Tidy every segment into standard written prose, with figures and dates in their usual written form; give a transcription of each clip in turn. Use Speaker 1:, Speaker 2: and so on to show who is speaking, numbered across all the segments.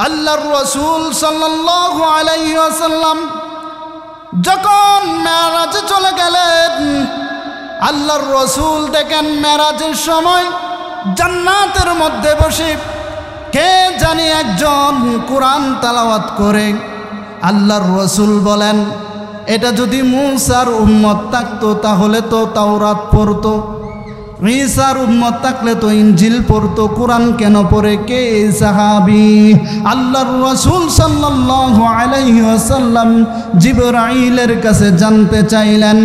Speaker 1: আল্লাহর রাসূল সাল্লাল্লাহু আলাইহি ওয়াসাল্লাম যখন মেরাজে চলে গেলেন, আল্লাহর রাসূল দেখেন মেরাজের সময় জান্নাতের মধ্যে বসে কে জানি একজন কোরআন তেলাওয়াত করে। আল্লাহর রাসূল বলেন, এটা যদি মুসার উম্মত থাকতো তাহলে তো তাওরাত পড়তো, ঈসার উম্মত থাকলে তো ইনজিল পড়তো, কোরআন কেন পড়ে? কে সাহাবী? আল্লাহর রাসূল সাল্লাল্লাহু আলাইহি ওয়াসাল্লাম জিবরাইলের কাছে জানতে চাইলেন।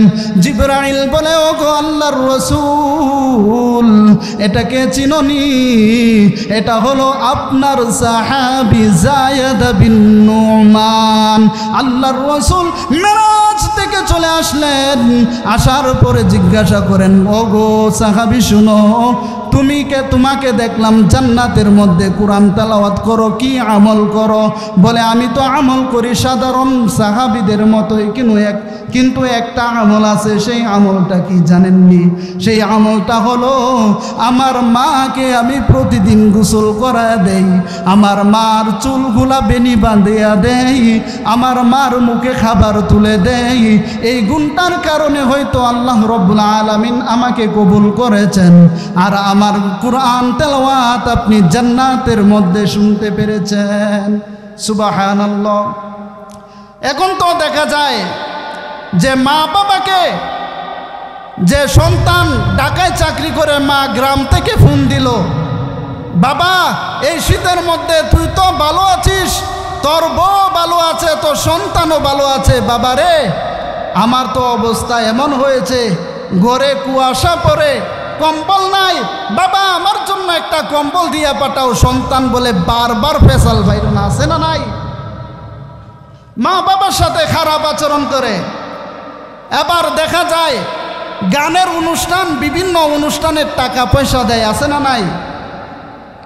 Speaker 1: জিবরাইল বলে, ওগো আল্লাহর রাসূল, এটাকে চিনোনি? এটা হলো আপনার সাহাবী যায়েদ বিন নুমান। আল্লাহর রাসূল মেরাজ থেকে চলে আসলেন, আসার পরে জিজ্ঞাসা করেন, ওগো সাহাবী শুনো, তোমাকে দেখলাম জান্নাতের মধ্যে কোরআন তেলাওয়াত করো, কি আমল করো? বলে, আমি তো আমল করি সাধারণ সাহাবীদের মতোই, কিন্তু একটা আমল আছে। সেই আমলটা কি জানেননি? সেই আমলটা হলো আমার মাকে আমি প্রতিদিন গোসল করা দেই, আমার মার চুলগুলা বেনি বাঁধিয়া দেই, আমার মার মুখে খাবার তুলে দেই। এই গুণটার কারণে হয়তো আল্লাহ রব্বুল আলামিন আমাকে কবুল করেছেন, আর আমার কোরআন তেলাওয়াত আপনি জান্নাতের মধ্যে শুনতে পেরেছেন। সুবহানাল্লাহ। এখন তো দেখা যায় যে মা বাবাকে, যে সন্তান ঢাকায় চাকরি করে মা গ্রাম থেকে ফোন দিল, বাবা এই শীতের মধ্যে তুই তো ভালো আছিস, তোর বউ ভালো আছে, তোর সন্তানও ভালো আছে, বাবা রে আমার তো অবস্থা এমন হয়েছে, ঘরে কুয়াশা পড়ে, কম্বল নাই, বাবা আমার জন্য একটা কম্বল দিয়া পাঠাও। সন্তান বলে বারবার ফেসাল ভাইর না, আছে না নাই? মা বাবার সাথে খারাপ আচরণ করে। এবার দেখা যায় গানের অনুষ্ঠান, বিভিন্ন অনুষ্ঠানের টাকা পয়সা দেয়, আছে না নাই?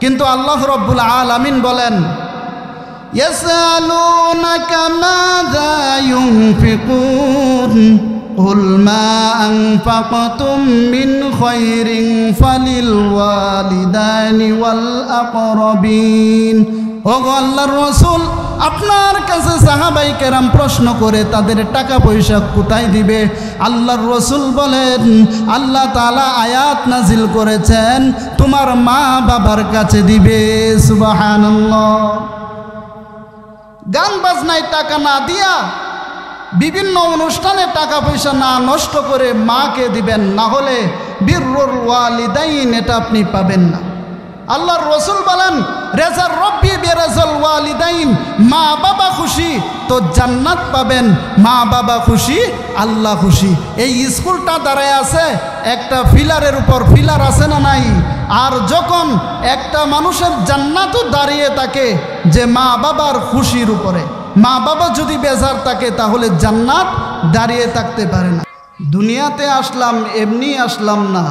Speaker 1: কিন্তু আল্লাহ রব্বুল আলামিন বলেন, ইয়াসআলুনাকা মাযা ইউনফিকুন কুল মা আনফাকতুম মিন খায়রিন ফালিল ওয়ালিদাইনি ওয়াল আকরাবিন। ওগো আল্লাহর রাসূল, আপনার কাছে সাহাবায়ে কেরাম প্রশ্ন করে তাদের টাকা পয়সা কোথায় দিবে? আল্লাহর রাসূল বলেন, আল্লাহ তাআলা আয়াত নাজিল করেছেন তোমার মা বাবার কাছে দিবে। সুবহানাল্লাহ। গান বাজনায় টাকা না দিয়া, বিভিন্ন অনুষ্ঠানে টাকা পয়সা না নষ্ট করে মাকে দিবেন, না হলে বিররুল ওয়ালিদাইন এটা আপনি পাবেন না। আল্লাহর রাসূল বলেন, রেজার রব্বি বিরাজাল ওয়ালিদাইন, মা বাবা খুশি তো জান্নাত পাবেন, মা বাবা খুশি আল্লাহ খুশি। এই স্কুলটা দাঁড়ায় আছে একটা ফিলারের উপর, ফিলার আছে না নাই? আর যখন একটা মানুষের জান্নাতও দাঁড়িয়ে থাকে যে মা বাবার খুশির উপরে, মা বাবা যদি বেজার থাকে তাহলে জান্নাত দাঁড়িয়ে থাকতে পারে না। দুনিয়াতে আসলাম এমনি আসলাম না,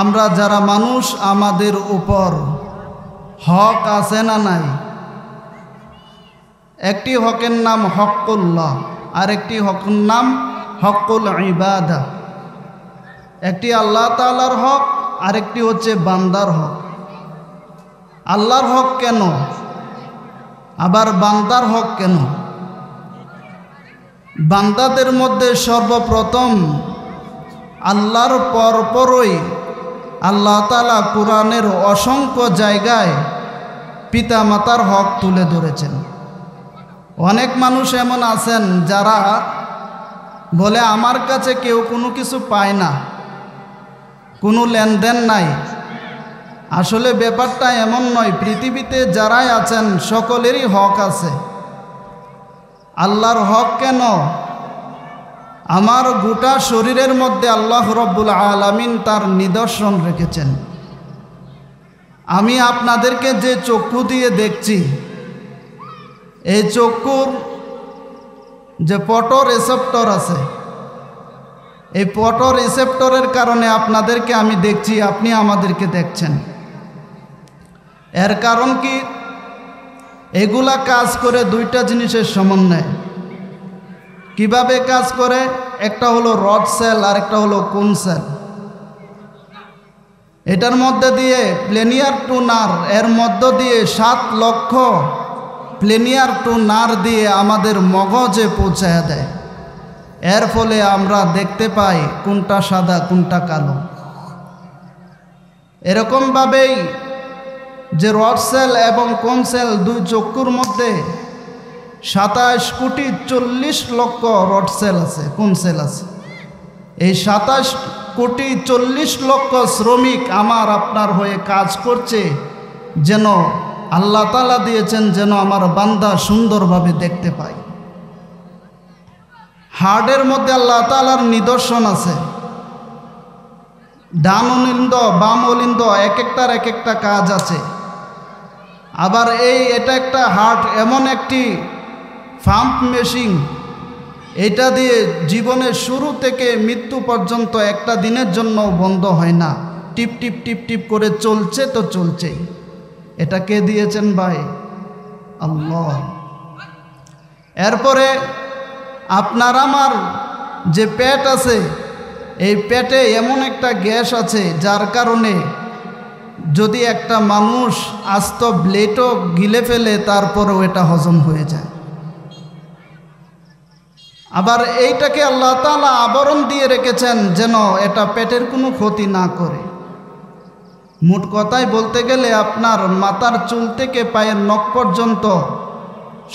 Speaker 1: আমরা যারা মানুষ আমাদের উপর হক আছে না নাই? একটি হকের নাম হকুল্লাহ, আর একটি হকের নাম হকুল ইবাদা। একটি আল্লাহ তাআলার হক, আরেকটি হচ্ছে বান্দার হক। আল্লাহর হক কেন, আবার বান্দার হক কেন? বান্দাদের মধ্যে সর্বপ্রথম আল্লাহর পরপরই আল্লাহ তাআলা কোরআনের অসংখ্য জায়গায় পিতা মাতার হক তুলে ধরেছেন। অনেক মানুষ এমন আছেন যারা বলে আমার কাছে কেউ কোনো কিছু পায় না, কোনো লেনদেন নাই। আসলে ব্যাপারটা এমন নয়, পৃথিবীতে যারাই আছেন সকলেরই হক আছে। আল্লাহর হক কেন? আমার গোটা শরীরের মধ্যে আল্লাহ রব্বুল আলামিন তার নিদর্শন রেখেছেন। আমি আপনাদেরকে যে চক্ষু দিয়ে দেখছি, এই চক্ষুর যে ফটো রিসেপ্টর আছে, এই ফটো রিসেপ্টরের কারণে আপনাদেরকে আমি দেখছি, আপনি আমাদেরকে দেখছেন। এর কারণ কি? এগুলা কাজ করে দুইটা জিনিসের সমন্বয়। কিভাবে কাজ করে? একটা হলো রড সেল আর একটা হলো কোন সেল। এটার মধ্যে দিয়ে প্লেনিয়ার টু নার্ভ, এর মধ্য দিয়ে 7 লক্ষ প্লেনিয়ার টু নার দিয়ে আমাদের মগজে পৌঁছায় দেয়। এর ফলে আমরা দেখতে পাই কোনটা সাদা কোনটা কালো। এরকমভাবেই যে রড সেল এবং কোন সেল দুই চক্ষুর মধ্যে 27,40,00,000 রড সেল আছে, কোন সেল আছে। এই 27,40,00,000 শ্রমিক আমার আপনার হয়ে কাজ করছে, যেন আল্লাহ তাআলা দিয়েছেন যেন আমার বান্দা সুন্দরভাবে দেখতে পায়। হার্টের মধ্যে আল্লাহ তাআলার নিদর্শন আছে। ডান অলিন্দ বাম অলিন্দ এক একটা কাজ আছে। আবার এটা একটা হার্ট এমন একটি পাম্প মেশিন, এটা দিয়ে জীবনের শুরু থেকে মৃত্যু পর্যন্ত একটা দিনের জন্য বন্ধ হয় না, টিপ টিপ টিপ টিপ করে চলছে তো চলছেই। এটা কে দিয়েছেন ভাই? আল্লাহ। এরপরে আপনার আমার যে পেট আছে, এই পেটে এমন একটা গ্যাস আছে যার কারণে যদি একটা মানুষ আস্ত ব্লেডও গিলে ফেলে তারপরেও এটা হজম হয়ে যায়। আবার এইটাকে আল্লাহ তাআলা আবরণ দিয়ে রেখেছেন যেন এটা পেটের কোনো ক্ষতি না করে। মোট কথায় বলতে গেলে আপনার মাথার চুল থেকে পায়ের নখ পর্যন্ত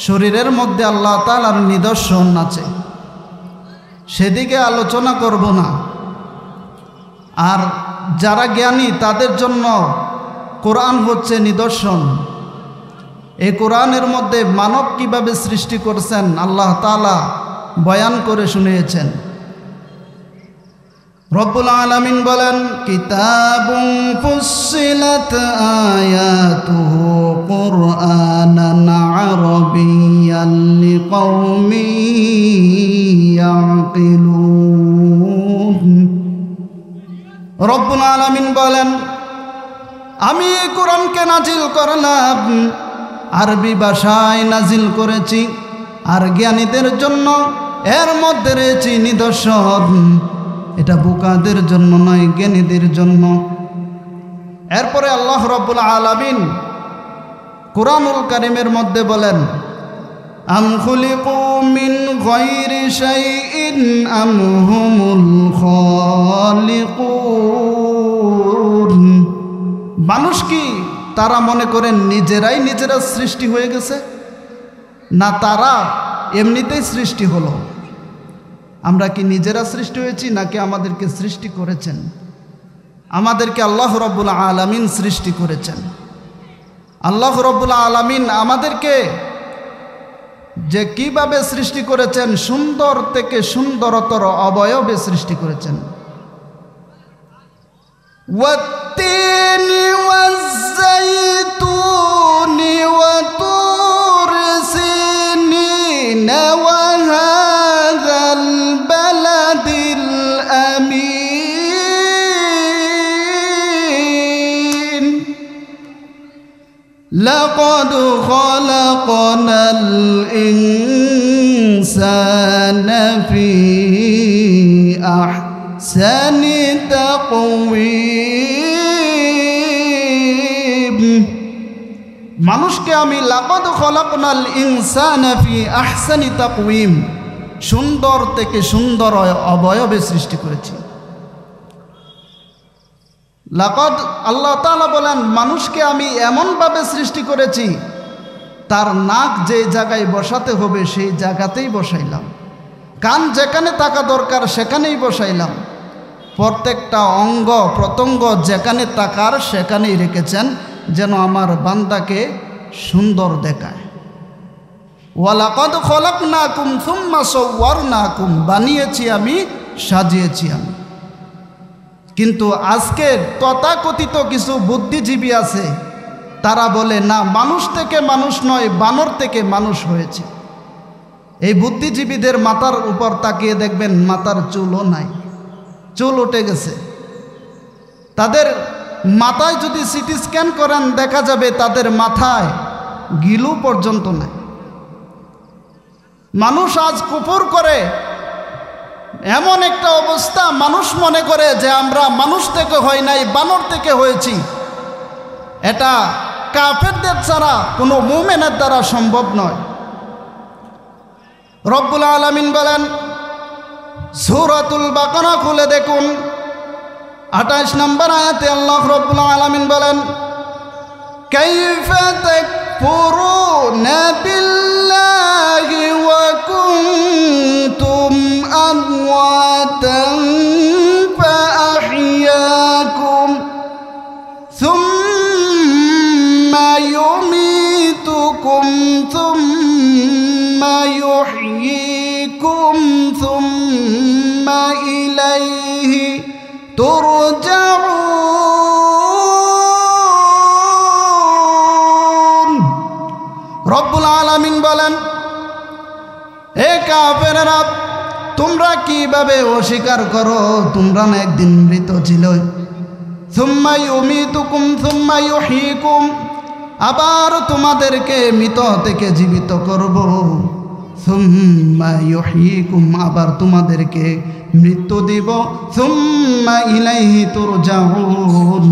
Speaker 1: শরীরের মধ্যে আল্লাহ তাআলার নিদর্শন আছে, সেদিকে আলোচনা করব না। আর যারা জ্ঞানী তাদের জন্য কোরআন হচ্ছে নিদর্শন। এই কোরআনের মধ্যে মানব কিভাবে সৃষ্টি করেছেন আল্লাহ তাআলা বয়ান করে শুনিয়েছেন। রব্বুল আলামিন বলেন, কিতাবুন ফুসসিলাত আয়াতুহু কুরআনান আরাবিয়্যান লিকাওমিন ইয়াকিলুন। রব্বুল আলামিন বলেন, আমি কোরআনকে নাজিল করলাম, আরবি ভাষায় নাজিল করেছি, আর জ্ঞানীদের জন্য এর মধ্যে রয়েছে নিদর্শন। এটা বোকাদের জন্য নয়, জ্ঞানীদের জন্য। এরপরে আল্লাহ রাব্বুল আলামিন কুরআনুল কারীমের মধ্যে বলেন, আম খুলিকু মিন গায়রি শাইইন আম হুমুল খালিকুন। মানুষ কি তারা মনে করেন নিজেরা সৃষ্টি হয়ে গেছে, না তারা এমনিতেই সৃষ্টি হলো? আমরা কি নিজেরা সৃষ্টি হয়েছি নাকি আমাদেরকে সৃষ্টি করেছেন? আমাদেরকে আল্লাহ রাব্বুল আলামিন সৃষ্টি করেছেন। আল্লাহ রাব্বুল আলামিন আমাদেরকে যে কিভাবে সৃষ্টি করেছেন, সুন্দর থেকে সুন্দরতর অবয়বে সৃষ্টি করেছেন। ওয়াত্তিনি ওয়াজ্জাইতুনি ওয়া তুর সিনিনা ওয়া হাযাল বালাদিল আমিন লাকাদ খালাকনাল ইনসানা ফি আহসানি তাকওয়িম। মানুষকে আমি লাকাদ খালাকনাল ইনসানা ফি আহসানি তাকওয়িম, সুন্দর থেকে সুন্দর অবয়বে সৃষ্টি করেছি। লাকাদ আল্লাহ তাআলা বলেন, মানুষকে আমি এমনভাবে সৃষ্টি করেছি তার নাক যে জায়গায় বসাতে হবে সেই জায়গাতেই বসাইলাম, কান যেখানে থাকা দরকার সেখানেই বসাইলাম, প্রত্যেকটা অঙ্গ প্রত্যঙ্গ যেখানে থাকার সেখানেই রেখেছেন যেন আমার বান্দাকে সুন্দর দেখায়। ওয়ালাকাদ খলাকনাকুম সুম্মা সাওয়ারনাকুম, বানিয়েছি আমি, সাজিয়েছি আমি। কিন্তু আজকের তথাকথিত কিছু বুদ্ধিজীবী আছে, তারা বলে না, মানুষ থেকে মানুষ নয়, বানর থেকে মানুষ হয়েছে। এই বুদ্ধিজীবীদের মাথার উপর তাকিয়ে দেখবেন মাথার চুলও নাই, চুল উঠে গেছে। তাদের মাথায় যদি সিটি স্ক্যান করেন দেখা যাবে তাদের মাথায় গিলু পর্যন্ত নাই। মানুষ আজ কুফর করে, এমন একটা অবস্থা, মানুষ মনে করে যে আমরা মানুষ থেকে হই নাই, বানর থেকে হয়েছি। এটা কাফেরদের ছাড়া কোনো মুমিনের দ্বারা সম্ভব নয়। রব্বুল আলামিন বলেন, সূরাতুল বাকারা খুলে দেখুন 28 নম্বর আয়াতে আল্লাহ রব্বুল আলামিন বলেন, কাইফা তাকফুরুনা বিল্লাহি ওয়া কুনতুম আমওয়াতান ফাআহইয়াকুম সুম্মা ইউমীতুকুম সুম্মা ইউহয়িকুম সুম্মা ইলাইহি তুরজাউন। রব্বুল আলামিন বলেন, হে কাফেররা, তোমরা কিভাবে অস্বীকার করো তোমরা না একদিন মৃত ছিলে? সুম্মা ইউমীতুকুম সুম্মা ইউহয়িকুম, আবার তোমাদেরকে মৃত থেকে জীবিত করব। সুম্মা ইউহয়িকুম, আবার তোমাদেরকে মৃত্যু দিব। সুম্মা ইলাইহি তুরজাউন,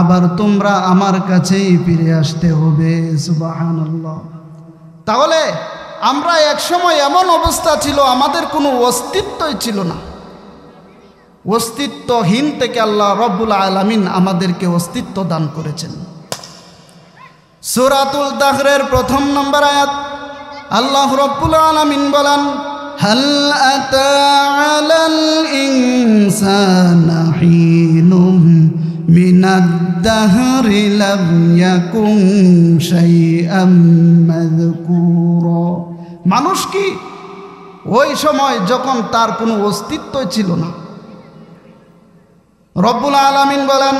Speaker 1: আবার তোমরা আমার কাছেই ফিরে আসতে হবে। সুবহানাল্লাহ। তাহলে আমরা এক সময় এমন অবস্থা ছিল আমাদের কোনো অস্তিত্বই ছিল না। অস্তিত্বহীন থেকে আল্লাহ রব্বুল আলামিন আমাদেরকে অস্তিত্ব দান করেছেন। সূরাতুল দাহরের 1 নম্বর আয়াত আল্লাহ রব্বুল আলামিন বলেন, হাল আতা আলাল ইনসানা হিনুম মিনাদ দাহরি লাম ইয়াকুন শাইআম মাযকুরা। মানুষ কি ওই সময় যখন তার কোনো অস্তিত্বই ছিল না। রব্বুল আলামিন বলেন,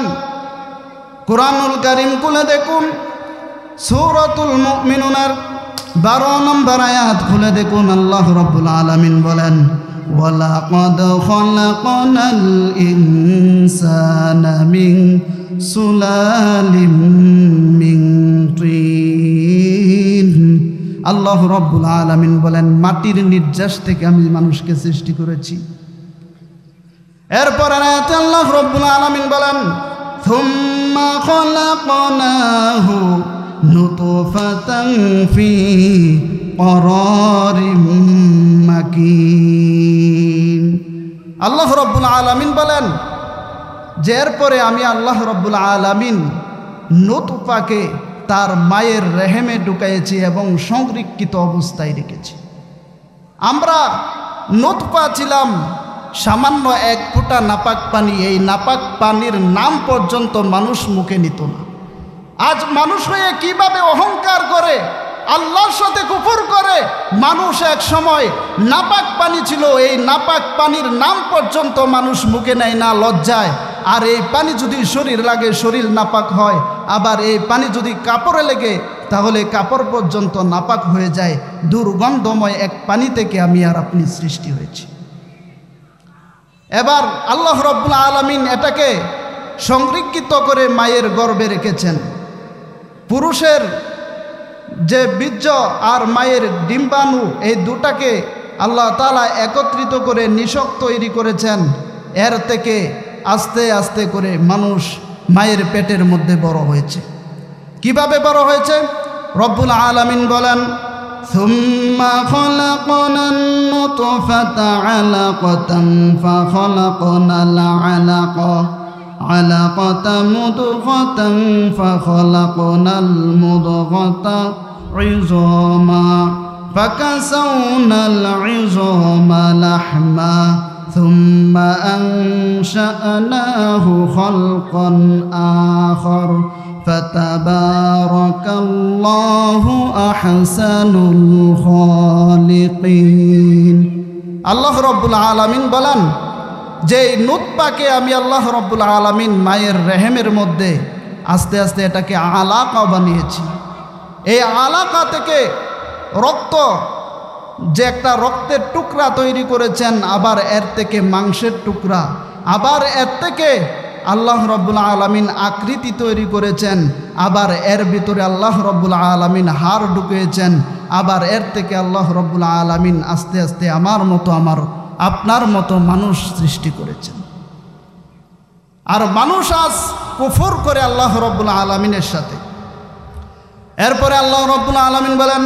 Speaker 1: কুরআনুল কারীম খুলে দেখুন সূরাতুল মুমিনুনের 12 নম্বর আয়াত খুলে দেখুন। আল্লাহ রব্বুল আলামিন বলেন, ওয়ালাকাদ খালাকনাল ইনসানা মিন সুলালিম মিন তিন। আল্লাহ রব্বুল আলামিন বলেন, মাটির নির্যাস থেকে আমি মানুষকে সৃষ্টি করেছি। এরপর আয়াতে আল্লাহ রব্বুল আলামিন বলেন, থুম্মা খালাকনাহু নুতফাতান ফি করারিম মাকিন। আল্লাহ রব্বুল আলামিন বলেন যে এরপরে আমি আল্লাহ রব্বুল আলামিন নুতফাকে তার মায়ের রেহেমে ঢুকাইছি এবং সংরক্ষিত অবস্থায় রেখেছি। আমরা নুতফা ছিলাম সামান্য 1 ফোঁটা নাপাক পানি। এই নাপাক পানির নাম পর্যন্ত মানুষ মুখে নিত না। আজ মানুষ হয়ে কিভাবে অহংকার করে, আল্লাহর সাথে কুফর করে। মানুষ এক সময় নাপাক পানি ছিল, এই নাপাক পানির নাম পর্যন্ত মানুষ মুখে নেয় না লজ্জায়। আর এই পানি যদি শরীর লাগে শরীর নাপাক হয়, আবার এই পানি যদি কাপড়ে লেগে তাহলে কাপড় পর্যন্ত নাপাক হয়ে যায়। দুর্গন্ধময় এক পানি থেকে আমি আর আপনি সৃষ্টি হয়েছি। এবার আল্লাহ রব্বুল আলামিন এটাকে সংরক্ষিত করে মায়ের গর্ভে রেখেছেন। পুরুষের যে বীর্য আর মায়ের ডিম্বাণু, এই দুটাকে আল্লাহ তাআলা একত্রিত করে নিষেক তৈরি করেছেন। এর থেকে আস্তে আস্তে করে মানুষ মায়ের পেটের মধ্যে বড় হয়েছে। কিভাবে বড় হয়েছে? রব্বুল আলামিন বলেন, সুম্মা খলাকনান নুতফাতা আলাকাতান ফাখলাকনাল আলাকাতা মুদগাতান ফাখলাকনাল মুদগাতা ইযামা ফাকাসাওনাল ইযামা লাহমা সুম্মা আনশা'নাহু খালকান আখার ফাতাবারাকাল্লাহু আহসানুল খালিকিন। আল্লাহ রব্বুল আলামিন বলেন যে নুতফাকে আমি আল্লাহ রব্বুল আলামিন মায়ের রেহেমের মধ্যে আস্তে আস্তে এটাকে আলাকা বানিয়েছি। এই আলাকা থেকে রক্ত, যে একটা রক্তের টুকরা তৈরি করেছেন, আবার এর থেকে মাংসের টুকরা, আবার এর থেকে আল্লাহ রব্বুল আলামিন আকৃতি তৈরি করেছেন, আবার এর ভিতরে আল্লাহ রব্বুল আলামিন হাড় ঢুকিয়েছেন, আবার এর থেকে আল্লাহ রব্বুল আলামিন আস্তে আস্তে আমার মতো আপনার মতো মানুষ সৃষ্টি করেছেন। আর মানুষ আজ কুফর করে আল্লাহ রব্বুল আলামিনের সাথে। এরপরে আল্লাহ রাব্বুল আলামিন বলেন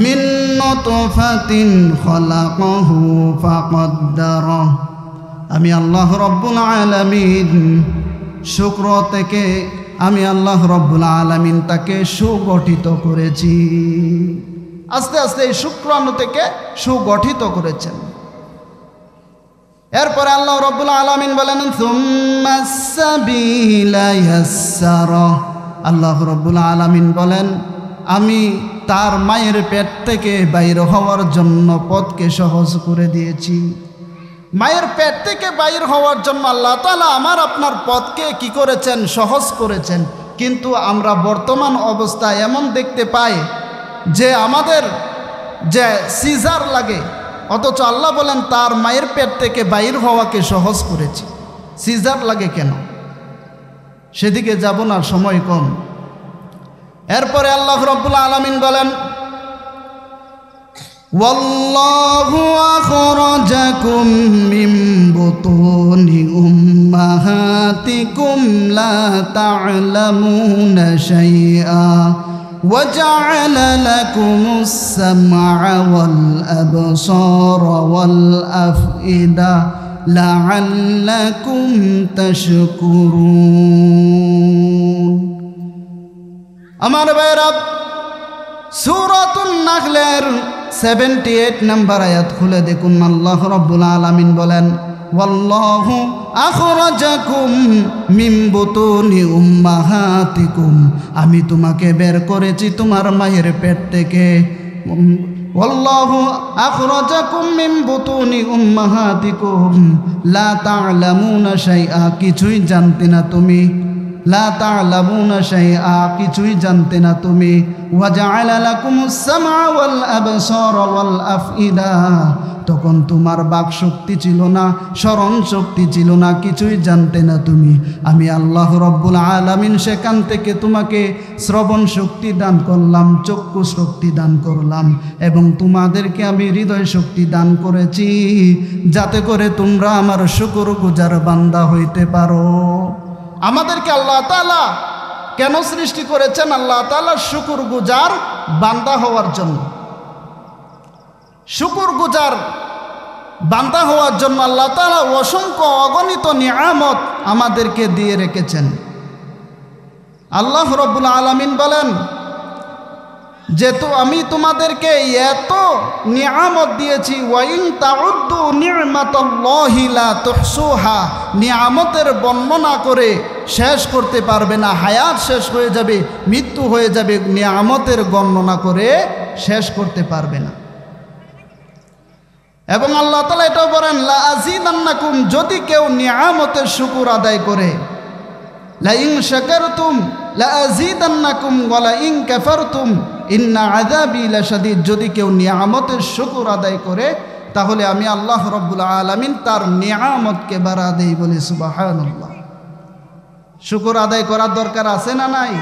Speaker 1: মিন নুতফাতিন খলাকাহু ফাকদ্দারা। আমি আল্লাহ রাব্বুল আলামিন শুক্র থেকে আমি আল্লাহ রাব্বুল আলামিন তাকে সুগঠিত করেছি। আস্তে আস্তে এই শুক্রাণু থেকে সুগঠিত করেছেন। এরপরে আল্লাহ রাব্বুল আলামিন বলেন সুম্মাস সাবিলা ইয়াসসারা। আল্লাহ রাব্বুল আলামিন বলেন আমি তার মায়ের পেট থেকে বাইর হওয়ার জন্য পথকে সহজ করে দিয়েছি। মায়ের পেট থেকে বাইর হওয়ার জন্য আল্লাহ তাআলা আমার আপনার পথকে কি করেছেন? সহজ করেছেন। কিন্তু আমরা বর্তমান অবস্থায় এমন দেখতে পাই যে আমাদের যে সিজার লাগে, অথচ আল্লাহ বলেন তার মায়ের পেট থেকে বাইর হওয়াকে সহজ করেছি। সিজার লাগে কেন? সেদিকে যাব না, সময় কম। এরপরে আল্লাহ রাব্বুল আলামিন বলেন ওয়াল্লাহু আখরাজাকুম মিন বুতুনি উম্মাহাতিকুম লা তা'লামুনা শাইআ ওয়া জা'আলা লাকুমুস সাম'a ওয়াল আবসারা ওয়াল আফইদা লা'আল্লাকুম তাশকুরুন। আমার ভাইরা, সূরাতুন নাহলের 78 নম্বর আয়াত খুলে দেখুন। আল্লাহ রাব্বুল আলামিন বলেন ওয়াল্লাহু আখরাজাকুম মিন বুতুনি উম্মাহাতিকুম। আমি তোমাকে বের করেছি তোমার মায়ের পেট থেকে। ওয়াল্লাহু আখরাজাকুম মিন বুতুনি উম্মাহাতিকুম লা তা'লামুনা শাইআ। কিছুই জানতে না তুমি। লা তা'লামুনা শাইআ, কিছুই জানতে না তুমি। ওয়া জা'আলা লাকুমুস সাম'a ওয়াল আবসারা ওয়াল আফইদা। তখন তোমার বাক শক্তি ছিল না, স্মরণ শক্তি ছিল না, কিছুই জানতে না তুমি। আমি আল্লাহ রাব্বুল আলামিন সেখান থেকে তোমাকে শ্রবণ শক্তি দান করলাম, চক্ষু শক্তি দান করলাম, এবং তোমাদেরকে আমি হৃদয় শক্তি দান করেছি, যাতে করে তোমরা আমার শুকরগুজার বান্দা হইতে পারো। আমাদেরকে আল্লাহ তাআলা কেন সৃষ্টি করেছেন? আল্লাহ তাআলা শুকরগুজার বান্দা হওয়ার জন্য। শুকরগুজার বান্দা হওয়ার জন্য আল্লাহ তাআলা অসংখ্য অগণিত নিয়ামত আমাদেরকে দিয়ে রেখেছেন। আল্লাহ রাব্বুল আলামিন বলেন যেহেতু আমি তোমাদেরকে এত নিয়ামত দিয়েছি, ওয়াইন তাউদ্দু নি'মাতাল্লাহি লা তুহসুহা। নিয়ামতের বর্ণনা করে শেষ করতে পারবে না। হায়াত শেষ হয়ে যাবে, মৃত্যু হয়ে যাবে, নিয়ামতের বর্ণনা করে শেষ করতে পারবে না। এবং আল্লাহ তাআলা এটাও বলেন লা আযীদান্নাকুম। যদি কেউ নিয়ামতের শুকর আদায় করে, লা ইন শাকারতুম লা আযীদান্নাকুম ওয়া লা ইন কাফারতুম ইন্না আযাবি লাশাদীদ। যদি কেউ নিয়ামতের শুকর আদায় করে, তাহলে আমি আল্লাহ রাব্বুল আলামিন তার নিয়ামতকে বাড়া দেই। বলি সুবহানাল্লাহ। শুকর আদায় করার দরকার আছে না নাই?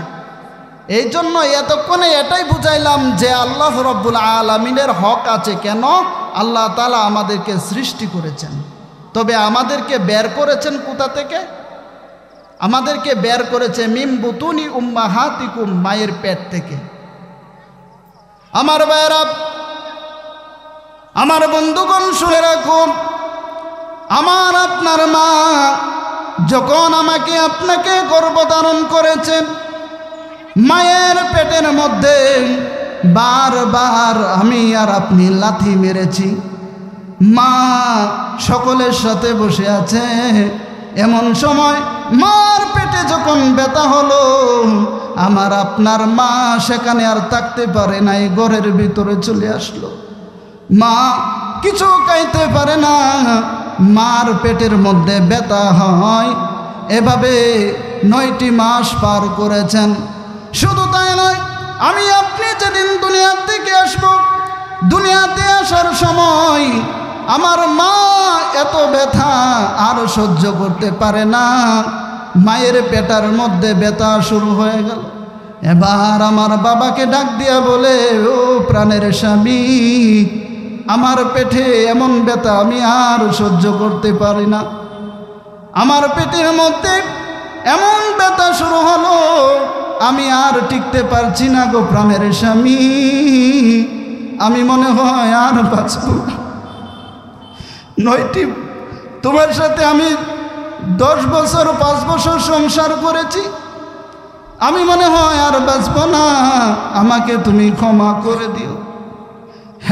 Speaker 1: এই জন্য এতক্ষণে এটাই বুঝাইলাম যে আল্লাহ রাব্বুল আলামিনের হক আছে। কেন? আল্লাহ তাআলা আমাদেরকে সৃষ্টি করেছেন, তবে আমাদেরকে বের করেছেন কোথা থেকে? আমাদেরকে বের করেছে মিন বুতুনি উম্মাহাতিকুম, মায়ের পেট থেকে। আমার ভাইরা, আমার বন্ধুগণ, শুনে রাখুন, আমার আপনার মা যখন আমাকে আপনাকে গর্ভধারণ করেছেন, মায়ের পেটের মধ্যে বারবার আমি আর আপনি লাথি মেরেছি। মা সকলের সাথে বসে আছে। এমন সময় মার পেটে যখন ব্যথা হলো, আমার আপনার মা সেখানে আর থাকতে পারে নাই, ঘরের ভিতরে চলে আসলো। মা কিছু খাইতে পারে না, মার পেটের মধ্যে ব্যথা হয়। এভাবে 9টি মাস পার করেছেন। শুধু তাই নয়, আমি আপনি যেদিন দুনিয়া থেকে আসব, দুনিয়াতে আসার সময় আমার মা এত ব্যথা আর সহ্য করতে পারে না। মায়ের পেটার মধ্যে ব্যথা শুরু হয়ে গেল। এবার আমার বাবাকে ডাক দিয়া বলে, ও প্রাণের স্বামী, আমার পেটে এমন ব্যথা আমি আর সহ্য করতে পারি না। আমার পেটের মধ্যে এমন ব্যথা শুরু হলো, আমি আর টিকতে পারছি না গো প্রাণের স্বামী, আমি মনে হয় আর বাঁচব না। 9টি তোমার সাথে আমি 10 বছর 5 বছর সংসার করেছি, আমি মনে হয় আর বাঁচব না, আমাকে তুমি ক্ষমা করে দিও।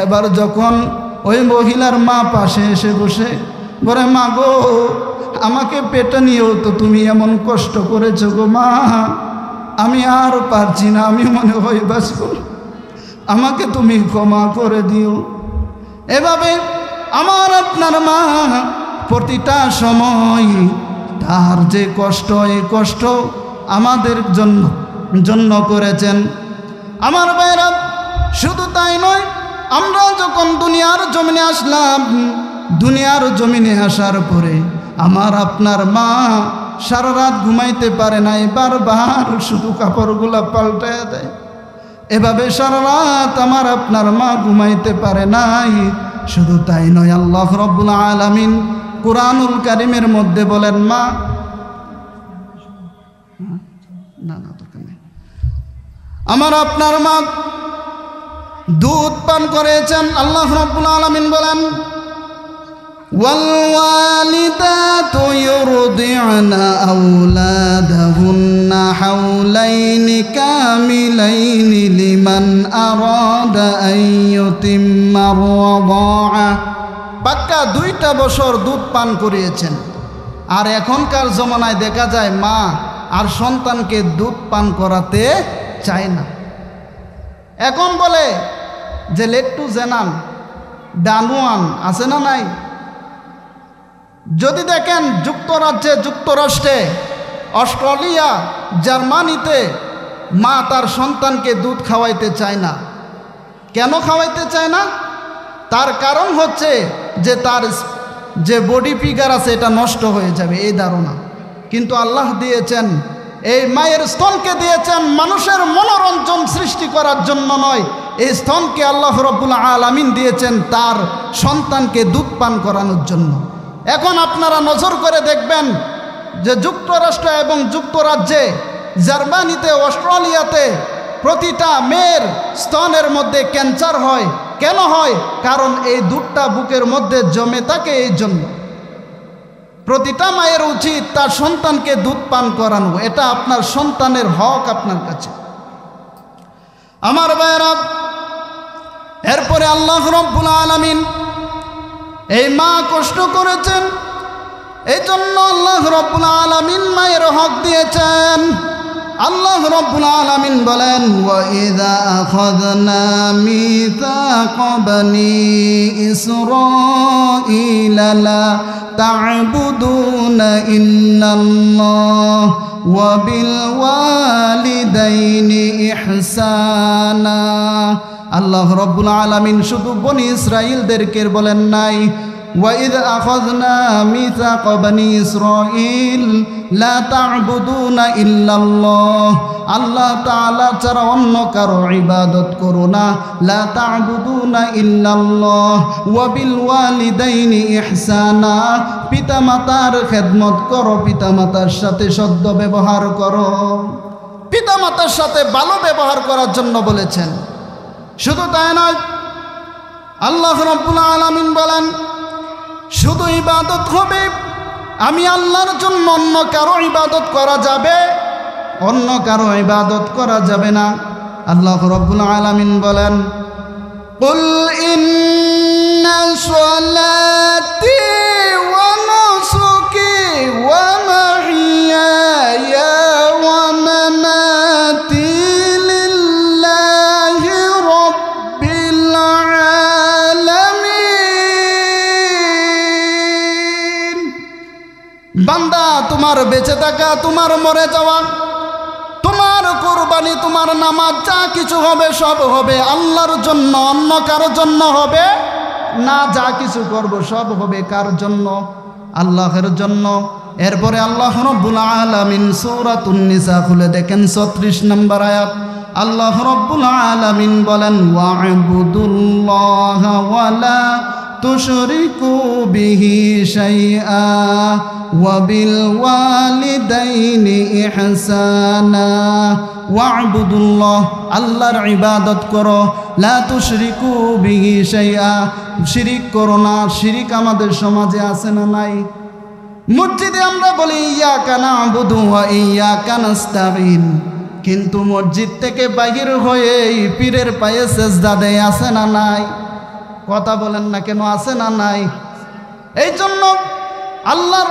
Speaker 1: এবার যখন ওই মহিলার মা পাশে এসে বসে বলে, মা গো আমাকে পেটে নিয়েও তো তুমি এমন কষ্ট করেছো গো মা, আমি আর পারছি না, আমি মনে হয় বাঁচব না, আমাকে তুমি ক্ষমা করে দিও। এভাবে আমার আপনার মা প্রতিটা সময় তার যে কষ্ট, এই কষ্ট আমাদের জন্য করেছেন। আমার ভাইরা, শুধু তাই নয়, আমরা যখন দুনিয়ার জমিনে আসলাম, দুনিয়ার জমিনে আসার পরে আমার আপনার মা সারা রাত ঘুমাইতে পারে নাই, বারবার শুধু কাপড়গুলা পাল্টায় দেয়। এভাবে সারা রাত আমার আপনার মা ঘুমাইতে পারে নাই। শুধু তাই নয়, আল্লাহ রাব্বুল আলামিন কুরআনুল কারীমের মধ্যে বলেন, মা আমার আপনার মা দুধ পান করেছেন। আল্লাহ রাব্বুল আলামিন বলেন, ওয়াল ওয়ালিদাতু ইউরদি'না আওলাদাহুন্না হাওলাইনি কামিলাইনি লিমান আরাদা আন ইউতিম্মা রাদা'a। পাক্কা 2টা বছর দুধ পান করিয়েছেন। আর এখনকার জমানায় দেখা যায় মা আর সন্তানকে দুধ পান করাতে চায় না। এখন বলে যে লেট্টু জেনান ডানুয়ান আছে না নাই? যদি দেখেন যুক্তরাজ্যে, যুক্তরাষ্ট্রে, অস্ট্রেলিয়া, জার্মানিতে মা তার সন্তানকে দুধ খাওয়াইতে চায় না। কেন খাওয়াইতে চায় না? তার কারণ হচ্ছে যে তার যে বডি ফিগার আছে এটা নষ্ট হয়ে যাবে, এই ধারণা। কিন্তু আল্লাহ দিয়েছেন, এই মায়ের স্তনকে দিয়েছেন মানুষের মনোরঞ্জন সৃষ্টি করার জন্য নয়, এই স্তনকে আল্লাহ রাব্বুল আলামিন দিয়েছেন তার সন্তানকে দুধ পান করানোর জন্য। এখন আপনারা নজর করে দেখবেন যে যুক্তরাষ্ট্র এবং যুক্তরাজ্যে, জার্মানিতে, অস্ট্রেলিয়াতে প্রতিটা মেয়ের স্তনের মধ্যে ক্যান্সার হয়। কেন হয়? কারণ এই দুধটা বুকের মধ্যে জমে থাকে। এই জন্য প্রতিটা মায়ের উচিত তার সন্তানকে দুধ পান করানো, এটা আপনার সন্তানের হক আপনার কাছে। আমার ভাইয়েরা, এরপরে আল্লাহ রাব্বুল আলামিন এই মা কষ্ট করেছেন, এই জন্য আল্লাহ রাব্বুল আলামিন মায়ের হক দিয়েছেন। আল্লাহ রাব্বুল আলামিন বলেন, ওয়া ইযা আখাযনা মিসাকা বানি ইসরাঈলা লা তা'বুদুনা ইল্লাল্লাহ ওয়া বিল ওয়ালিদাইনি ইহসানা। আল্লাহ রাব্বুল আলামিন শুধু বনি ইসরাঈলদেরকে বলেন নাই, وَإِذْ أَخَذْنَا مِيثَاقَ بَنِي إِسْرَائِيلَ لَا تَعْبُدُونَ إِلَّا اللَّهَ আল্লাহ তাআলা ছাড়া অন্য কারো ইবাদত করো না। লা তা'বুদুনা ইল্লাল্লাহ ওয়া বিল ওয়ালিদাইনি ইহসানা, পিতামাতার খেদমত করো, পিতামাতার সাথে সদ্য ব্যবহার করো। পিতামাতার সাথে ভালো ব্যবহার করার জন্য বলেছেন। শুধু তাই নয়, আল্লাহ রাব্বুল আলামিন বলেন, শুধু ইবাদত হবে আমি আল্লাহর জন্য, অন্য কারো ইবাদত করা যাবে, অন্য কারো ইবাদত করা যাবে না। আল্লাহ রাব্বুল আলামিন বলেন, কুল ইন্না সলাতি ওয়া নুসুকি ওয়া মাহইয়ায়া ওয়া মামাতি লিল্লাহি রাব্বিল আলামিন। বান্দা, তোমার বেঁচে থাকা, তোমার মরে যাওয়া, তোমার কুরবানি, তোমার নামাজ, যা কিছু হবে সব হবে আল্লাহর জন্য, অন্য কারোর জন্য হবে না। যা কিছু করব সব হবে কার জন্য? আল্লাহর জন্য। এরপরে আল্লাহ রাব্বুল আলামিন সূরাতুন নিসা খুলে দেখেন 36 নম্বর আয়াত। আল্লাহ রাব্বুল আলামিন বলেন, ওয়া'বুদুল্লাহা ওয়া লা তুশরিকু বিহি শাইআ ওয়া বিল ওয়ালিদাইনি ইহসানা ওয়া'বুদুল্লাহ, আল্লাহর ইবাদত করো, লা তুশরিকু বিহি শাইআ, শিরিক করো না। শিরিক আমাদের সমাজে আছে না নাই? মসজিদে আমরা বলি ইয়াকা না'বুদু ওয়া ইয়াকা নাস্তাঈন, কিন্তু মসজিদ থেকে বাহির হয়ে পীরের পায়ে সেজদা দেয়, আছে না নাই? কথা বলেন না কেন, আছে না নাই? এই জন্য আল্লাহর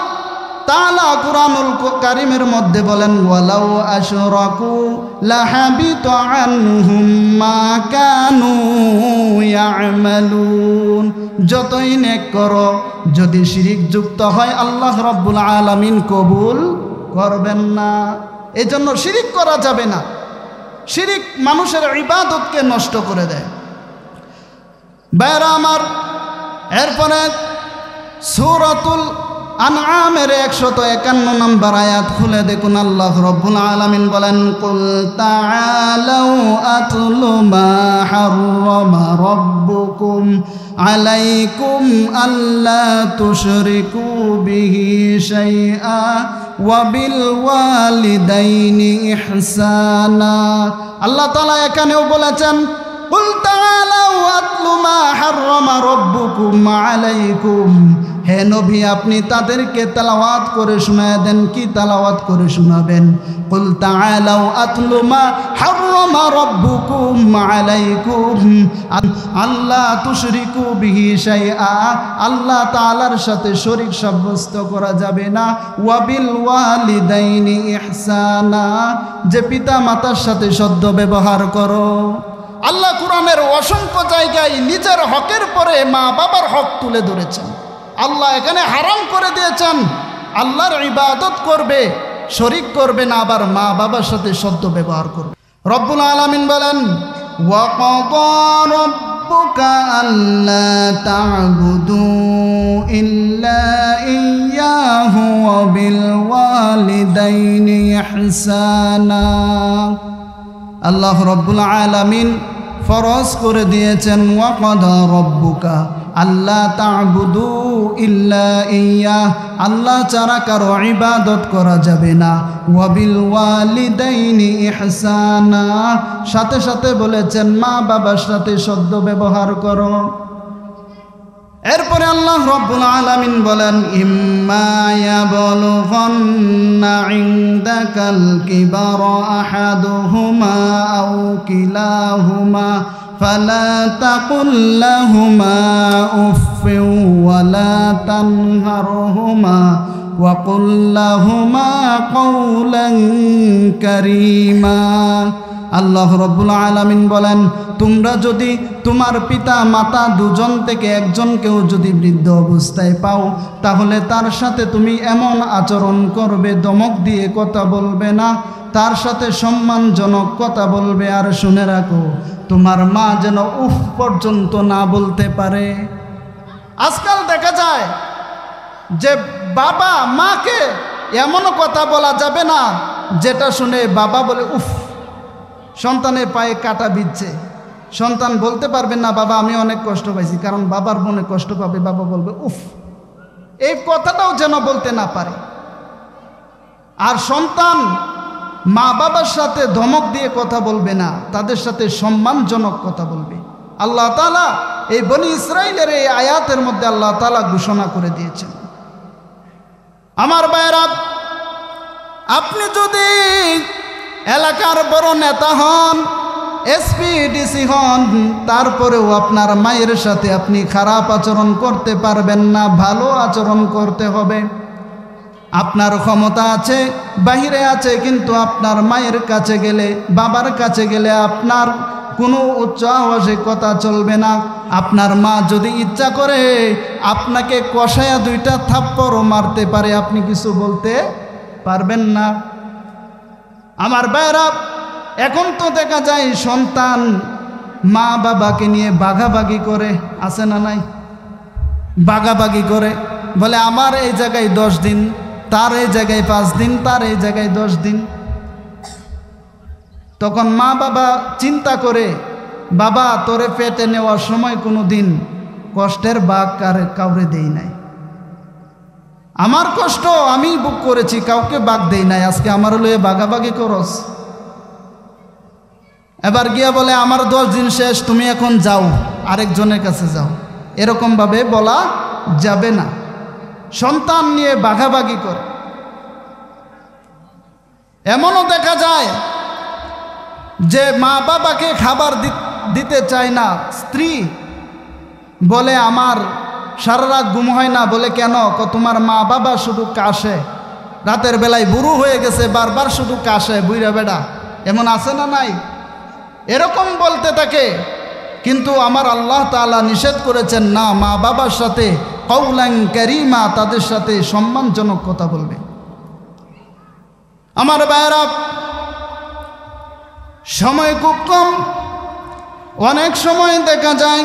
Speaker 1: তাআলা কুরআনুল কারীমের মধ্যে বলেন ওয়ালাউ আশরাকু লাহাবিতা আনহুম মা কানু ইয়ামালুন, যতই নেক করো যদি শিরিক যুক্ত হয় আল্লাহ রাব্বুল আলামিন কবুল করবেন না। এই জন্য শিরিক করা যাবে না। শিরিক মানুষের ইবাদতকে নষ্ট করে দেয়। ভাইরা আমার, এরপরে সূরাতুল আনআমের 151 নম্বর আয়াত খুলে দেখুন, আল্লাহ রাব্বুল আলামিন বলেন কুল তাআলাউ আতলু মা হাররামা রাব্বুকুম আলাইকুম আল্লা তুশরিকু বিহি শাইআ ওয়া বিল ওয়ালিদাইনি ইহসানা। আল্লাহ তাআলা এখানেও বলেছেন কুল তাআলাউ আতলু মা হাররামা রাব্বুকুম আলাইকুম, হে নবী আপনি তাদেরকে তেলাওয়াত করে শোনায় দেন। কি তেলাওয়াত করে শোনাবেন? কুল তাআলাউ আতলু মা হাররামা রাব্বুকুম আলাইকুম আল্লা তুশরিকু বিহি শাইআ, আল্লাহ তাআলার সাথে শরীক সাব্যস্ত করা যাবে না। ওয়া বিল ওয়ালিদাইনি ইহসানা, যে পিতা মাতার সাথে সদ্য ব্যবহার করো। আল্লাহ কুরআনের অসংখ্য জায়গায় নিজের হকের পরে মা বাবার হক তুলে ধরেছেন। আল্লাহ এখানে হারাম করে দিয়েছেন আল্লাহর ইবাদত করবে, শরীক করবে না, আবার মা বাবার সাথে সদ্য ব্যবহার করবে। রব্বুল আলামিন বলেন ওয়া ক্বাদা রাব্বুকা আল্লা তা'বুদু ইল্লা ইয়্যাহু ওয়া বিল ওয়ালিদাইনি ইহসানা। আল্লাহ রব্বুল আলামিন ফরজ করে দিয়েছেন ওয়া ক্বাদা রাব্বুকা আল্লা তা'বুদু ইল্লা ইয়্যাহ, আল্লাহ ছাড়া কারো ইবাদত করা যাবে না। ওয়া বিল ওয়ালিদাইনি ইহসানা, সাথে সাথে বলেছেন মা বাবার সাথে সদ্য ব্যবহার করো। এরপরে আল্লাহ রাব্বুল আলামিন বলেন ইম্মা ইয়াবলুগান্না ইনদাকাল কিবারা আহাদুহুমা আও কিলাহুমা فلا تقل لهما أف ولا تنهرهما وقل لهما قولا كريما। আল্লাহ রাব্বুল আলামিন বলেন তোমরা যদি তোমার পিতা মাতা দুজন থেকে একজনকেও যদি বৃদ্ধ অবস্থায় পাও, তাহলে তার সাথে তুমি এমন আচরণ করবে, ধমক দিয়ে কথা বলবে না, তার সাথে সম্মানজনক কথা বলবে। আর শুনে রাখো তোমার মা যেন উফ পর্যন্ত না বলতে পারে। আজকাল দেখা যায় যে বাবা মাকে এমনও কথা বলা যাবে না যেটা শুনে বাবা বলে উফ, সন্তানের পায়ে কাটা বিচ্ছে। সন্তান বলতে পারবেন না বাবা আমি অনেক কষ্ট পাইছি, কারণ বাবার মনে কষ্ট পাবে, বাবা বলবে উফ। এই কথাটাও যেন বলতে না পারে। আর সন্তান মা বাবার সাথে ধমক দিয়ে কথা বলবে না, তাদের সাথে সম্মানজনক কথা বলবে। আল্লাহ তাআলা এই বনি ইসরাইলের এই আয়াতের মধ্যে আল্লাহ তাআলা ঘোষণা করে দিয়েছেন। আমার ভাইরা, আপনি যদি এলাকার বড় নেতা হন, এসপি ডিসি হন, তারপরেও আপনার মায়ের সাথে আপনি খারাপ আচরণ করতে পারবেন না, ভালো আচরণ করতে হবে। আপনার ক্ষমতা আছে, বাহিরে আছে, কিন্তু আপনার মায়ের কাছে গেলে, বাবার কাছে গেলে আপনার কোনো উচ্চ আওয়াজে কথা চলবে না। আপনার মা যদি ইচ্ছা করে আপনাকে কষায়া দুইটা থাপ্পড়ও মারতে পারে, আপনি কিছু বলতে পারবেন না। আমার ভাইরা, এখন তো দেখা যায় সন্তান মা বাবাকে নিয়ে বাগাবাগি করে, আছে না নাই? বাগাবাগি করে, বলে আমার এই জায়গায় 10 দিন, তার এই জায়গায় 5 দিন, তার এই জায়গায় 10 দিন। তখন মা বাবা চিন্তা করে, বাবা তোরে পেটে নেওয়ার সময় কোনো দিন কষ্টের ভাগ কাউরে দেই নাই, আমার কষ্ট আমি বুক করেছি, কাউকে ভাগ দেই নাই, আজকে আমার লয়ে বাগাবাগি করস। এবার গিয়ে বলে আমার 10 দিন শেষ, তুমি এখন যাও, আরেকজনের কাছে যাও। এরকমভাবে বলা যাবে না। সন্তান নিয়ে ভাগাভাগি করে। এমনও দেখা যায় যে মা বাবাকে খাবার দিতে চায় না, স্ত্রী বলে আমার সারা রাত ঘুম হয় না। বলে কেন? তোমার মা বাবা শুধু কাশে, রাতের বেলায় বুড়ো হয়ে গেছে, বারবার শুধু কাশে, বুইরা বেড়া। এমন আছে না নাই? এরকম বলতে থাকে। কিন্তু আমার আল্লাহ তাআলা নিষেধ করেছেন, না, মা বাবার সাথে কওলান কারীমা, তাদের সাথে সম্মানজনক কথা বলবে। আমার ভাইরা, সময় খুব কম। অনেক সময় দেখা যায়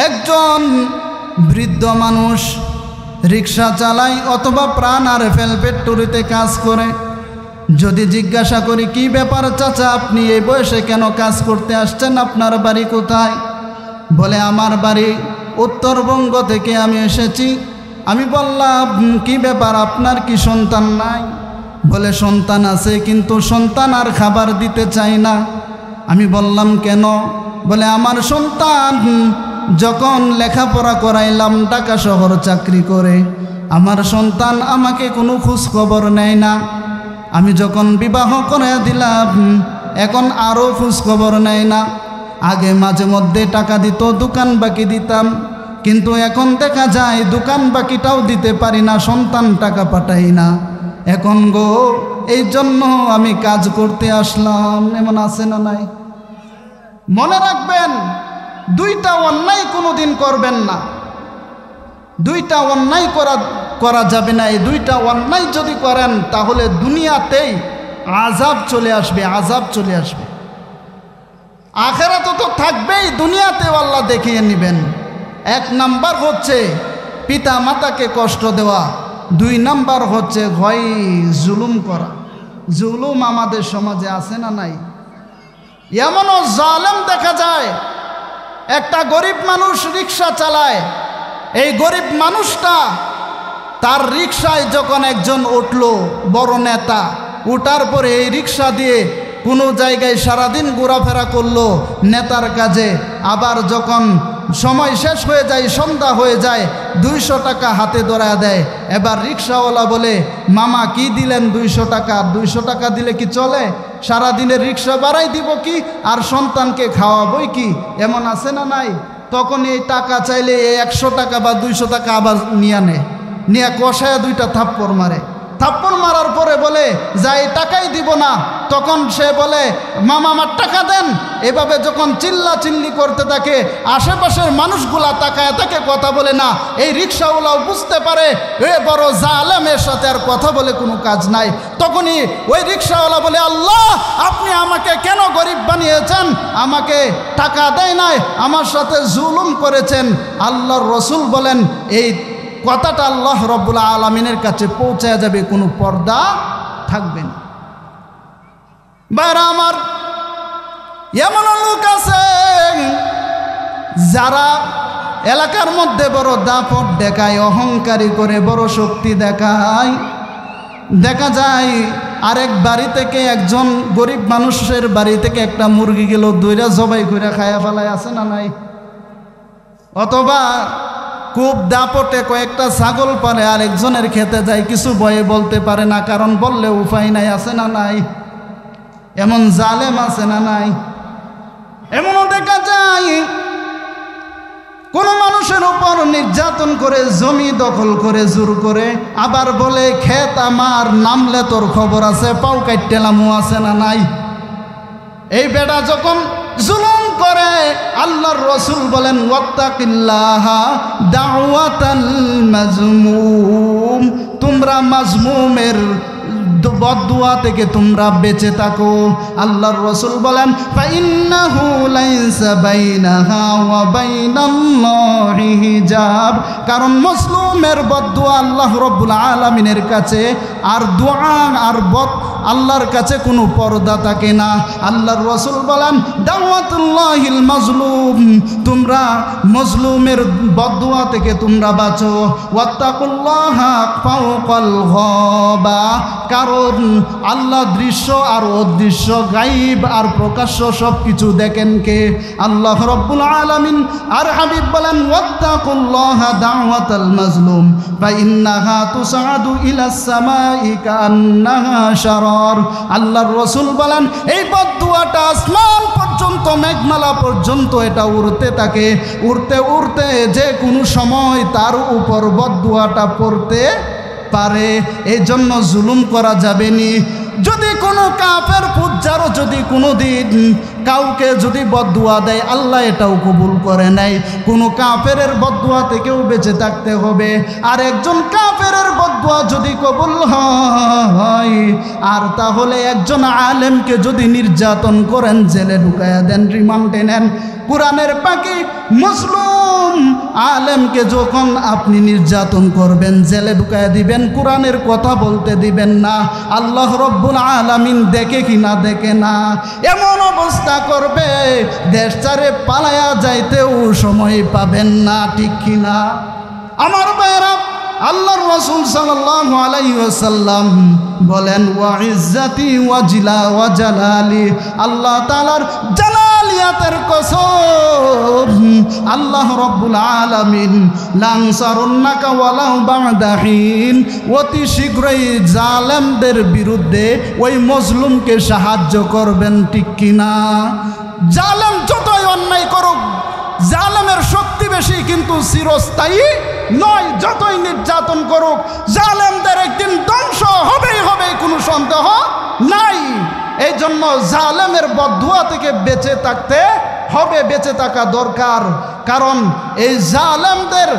Speaker 1: একজন বৃদ্ধ মানুষ রিক্সা চালায় অথবা প্রাণ আর ফ্যাক্টরিতে কাজ করে। যদি জিজ্ঞাসা করি কি ব্যাপার চাচা, আপনি এই বয়সে কেন কাজ করতে আসছেন, আপনার বাড়ি কোথায়? বলে আমার বাড়ি উত্তরবঙ্গ থেকে আমি এসেছি। আমি বললাম কি ব্যাপার, আপনার কি সন্তান নাই? বলে সন্তান আছে, কিন্তু সন্তান আর খাবার দিতে চাই না। আমি বললাম কেন? বলে আমার সন্তান যখন লেখাপড়া করাইলাম ঢাকা শহর চাকরি করে, আমার সন্তান আমাকে কোনো খোঁজ খবর নেয় না। আমি যখন বিবাহ করে দিলাম, এখন আরও খোঁজ খবর নেয় না। আগে মাঝে মধ্যে টাকা দিত, দোকান বাকি দিতাম, কিন্তু এখন দেখা যায় দোকান বাকিটাও দিতে পারি না, সন্তান টাকা পাঠাই না। এখন গো এই জন্য আমি কাজ করতে আসলাম। এমন আছে না নাই? মনে রাখবেন, দুইটা অন্যায় কোনোদিন করবেন না। দুইটা অন্যায় করা যাবে না। এই দুইটা অন্যায় যদি করেন তাহলে দুনিয়াতেই আযাব চলে আসবে, আযাব চলে আসবে। আখিরাতে তো থাকবেই, দুনিয়াতেও আল্লাহ দেখিয়ে নেবেন। 1 নাম্বার হচ্ছে পিতা মাতাকে কষ্ট দেওয়া, 2 নাম্বার হচ্ছে হয় জুলুম করা। জুলুম আমাদের সমাজে আছে না নাই? এমনও জালেম দেখা যায়, একটা গরিব মানুষ রিক্সা চালায়। এই গরিব মানুষটা তার রিক্সায় যখন একজন উঠলো বড় নেতা, উঠার পরে এই রিক্সা দিয়ে কোনো জায়গায় সারাদিন ঘোরাফেরা করলো নেতার কাজে। আবার যখন সময় শেষ হয়ে যায়, সন্ধ্যা হয়ে যায়, 200 টাকা হাতে ধরা দেয়। এবার রিক্সাওয়ালা বলে মামা কি দিলেন? 200 টাকা। 200 টাকা দিলে কি চলে? সারাদিনের রিক্সা বাড়াই দিব কি, আর সন্তানকে খাওয়াবই কি? এমন আছে না নাই? তখন এই টাকা চাইলে 100 টাকা বা 200 টাকা আবার নিয়ে কষায় 2টা থাপ্পড় মারে। থাপ্পড় মারার পরে বলে যাই টাকাই দিব না। তখন সে বলে মামা আমার টাকা দেন। এভাবে যখন চিল্লাচিল্লি করতে থাকে, আশেপাশের মানুষগুলা তাকায় তাকে, কথা বলে না। এই রিক্সাওয়ালাও বুঝতে পারে এ বড় জালেমের সাথে আর কথা বলে কোনো কাজ নাই। তখনই ওই রিক্সাওয়ালা বলে আল্লাহ আপনি আমাকে কেন গরিব বানিয়েছেন? আমাকে টাকা দেয় নাই, আমার সাথে জুলুম করেছেন। আল্লাহর রাসূল বলেন এই কথাটা আল্লাহ রব্বুল আলামিনের কাছে পৌঁছায় যাবে, কোনো পর্দা থাকবে না। ভাইরা আমার, এমন লোক আছে যারা এলাকার মধ্যে বড় দাপট দেখায়, অহংকারী করে বড় শক্তি দেখায়। দেখা যায় আরেক বাড়ি থেকে, একজন গরিব মানুষের বাড়ি থেকে একটা মুরগি গেল, 2টা জবাই করে খায়া ফেলায়, আছে না নাই? অথবা খুব দাপটে কয়েকটা ছাগল পারে, আরেকজনের খেতে যায়, কিছু ভয়ে বলতে পারে না, কারণ বললে উপায় নাই, আছে না নাই? এমন জালেম আছে না নাই? এমনও দেখা যায় কোন মানুষের উপর নির্যাতন করে, জমি দখল করে, জোর করে, আবার বলে ক্ষেত আমার, নামলে তোর খবর আছে, পাও কাটতেলামও, আছে না নাই? এই বেটা যখন জুলুম করে, আল্লাহর রাসূল বলেন ওয়াত্তাকিল্লাহা দাওয়াতাল মাজমুম, তোমরা মাজমুমের বদদুয়া থেকে তোমরা বেঁচে থাকো। আল্লাহর রাসূল বলেন ফাইন্নাহু লাইসা বাইনাহা ওয়া বাইনাল্লাহি হিজাব, কারণ মাজলুমের বদদুয়া আল্লাহ রাব্বুল আলামিনের কাছে আর দোয়া আর আল্লাহর কাছে কোনো পর্দা থাকে না। আল্লাহর রাসূল বলেন দাওয়াতুল্লাহিল মাজলুম, তোমরা মজলুমের বদদুয়া থেকে তোমরা বাঁচো। ওয়াত্তাকুল্লাহা ফাওকাল গাবা, কারণ আল্লাহ দৃশ্য আর অদৃশ্য, গায়ব আর প্রকাশ্য সব কিছু দেখেন কে? আল্লাহ রব্বুল আলামিন। আর হাবিব বলেন ওয়াত্তাকুল্লাহা দাওয়াতাল মাজলুম ফাইন্নাহা তুসাদু ইলাস সামাই কান্নাহা শারার। আল্লাহর রাসূল বলেন এই বদদুয়াটা আসমান পর্যন্ত, মেঘমালা পর্যন্ত এটা উড়তে থাকে, উড়তে উড়তে যে কোনো সময় তার উপর বদদুয়াটা পড়তে পারে। এই জন্য জুলুম করা যাবে নি। যদি কোনো কাফের পূজারও যদি কোনো দিন কাউকে যদি বদদুয়া দেয়, আল্লাহ এটাও কবুল করে নেয়। কোনো কাফের বদদুয়া থেকেও বেঁচে থাকতে হবে। আর একজন কাফের বদদুয়া যদি কবুল হয়, আর তাহলে একজন আলেমকে যদি নির্যাতন করেন, জেলে ঢুকাইয়া দেন, রিমান্ডে নেন, কোরআনের পাখি মুসলিম আলেমকে যখন আপনি নির্যাতন করবেন, জেলে ঢুকাইয়া দিবেন, কোরআনের কথা বলতে দিবেন না, আল্লাহ রব্বুল আলামিন দেখে কি না দেখে না? এমন অবস্থা করবে দেশ ছাড়ে পালায়া যাইতেও সময় পাবেন না, ঠিক কিনা? আমার ভাইরা, আল্লাহর রাসূল সাল্লাল্লাহু আলাইহি ওয়াসাল্লাম বলেন ওয়া ইজ্জাতি ওয়া জালালি, আল্লাহ তাআলার জালালিয়াতের কসম, আল্লাহ রব্বুল আলামিন লানসারুন্নাকা ওয়ালাউ বা'দা হিন, অতি শীঘ্রই জালেমদের বিরুদ্ধে ওই মজলুমকে সাহায্য করবেন, ঠিক কিনা? জালেম যতই অন্যায় করুক, জালেমের শক্তি বেশি কিন্তু চিরস্থায়ী নয়। যতই নির্যাতন করুক, জালেমদের একদিন ধ্বংস হবেই হবে, কোনো সন্দেহ নাই। এই জন্য জালেমের বদদুয়া থেকে বেঁচে থাকতে হবে, বেঁচে থাকা দরকার। কারণ এই জালেমদের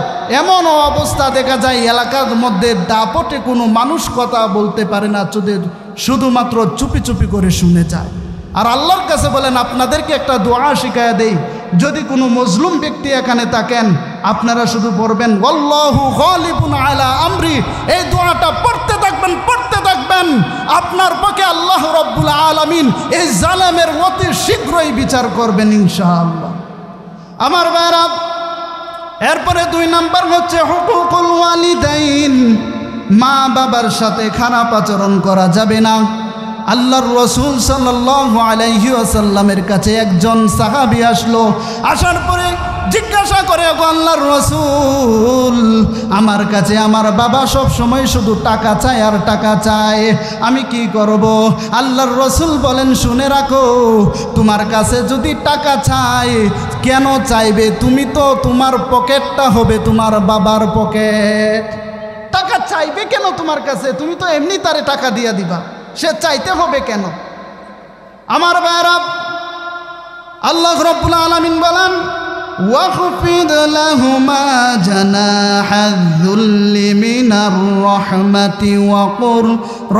Speaker 1: এমন অবস্থা দেখা যায়, এলাকার মধ্যে দাপটে কোনো মানুষ কথা বলতে পারে না, শুধুমাত্র চুপি চুপি করে শুনে যায়। আর আল্লাহর কাছে বলেন আপনাদেরকে একটা দোয়া শিখায়া দেই, যদি কোনো মজলুম ব্যক্তি এখানে থাকেন, আপনারা শুধু পড়বেন ওয়াল্লাহু গালিবুন আলা আমরি, এই দোয়াটা পড়তে থাকবেন, পড়তে থাকবেন। আপনার পক্ষে আল্লাহ রব্বুল আলামিন এই জালেমের অতি শীঘ্রই বিচার করবেন ইনশাআল্লাহ। আমার ভাইরা, এরপরে 2 নাম্বার হচ্ছে হুকুকুল ওয়ালিদাইন, মা বাবার সাথে খারাপ আচরণ করা যাবে না। আল্লাহর রাসূল সাল্লাল্লাহু আলাইহি ওয়াসাল্লামের কাছে একজন সাহাবী আসলো। আসার পরে জিজ্ঞাসা করে, আল্লাহর রাসূল, আমার কাছে আমার বাবা সব সময় শুধু টাকা চায় আর টাকা চায়, আমি কি করব? আল্লাহর রাসূল বলেন, শুনে রাখো, তোমার কাছে যদি টাকা চায়, কেন চাইবে? তুমি তো, তোমার পকেটটা হবে তোমার বাবার পকেট। টাকা চাইবে কেন তোমার কাছে? তুমি তো এমনি তারে টাকা দিয়া দিবা, সে চাইতে হবে কেন? আমার ভাইরা, আল্লাহ রাব্বুল আলামিন বলেন ওয়াখফিদ লাহুমা জানাহায-যুল্লি মিনার রাহমাতি ওয়া কুর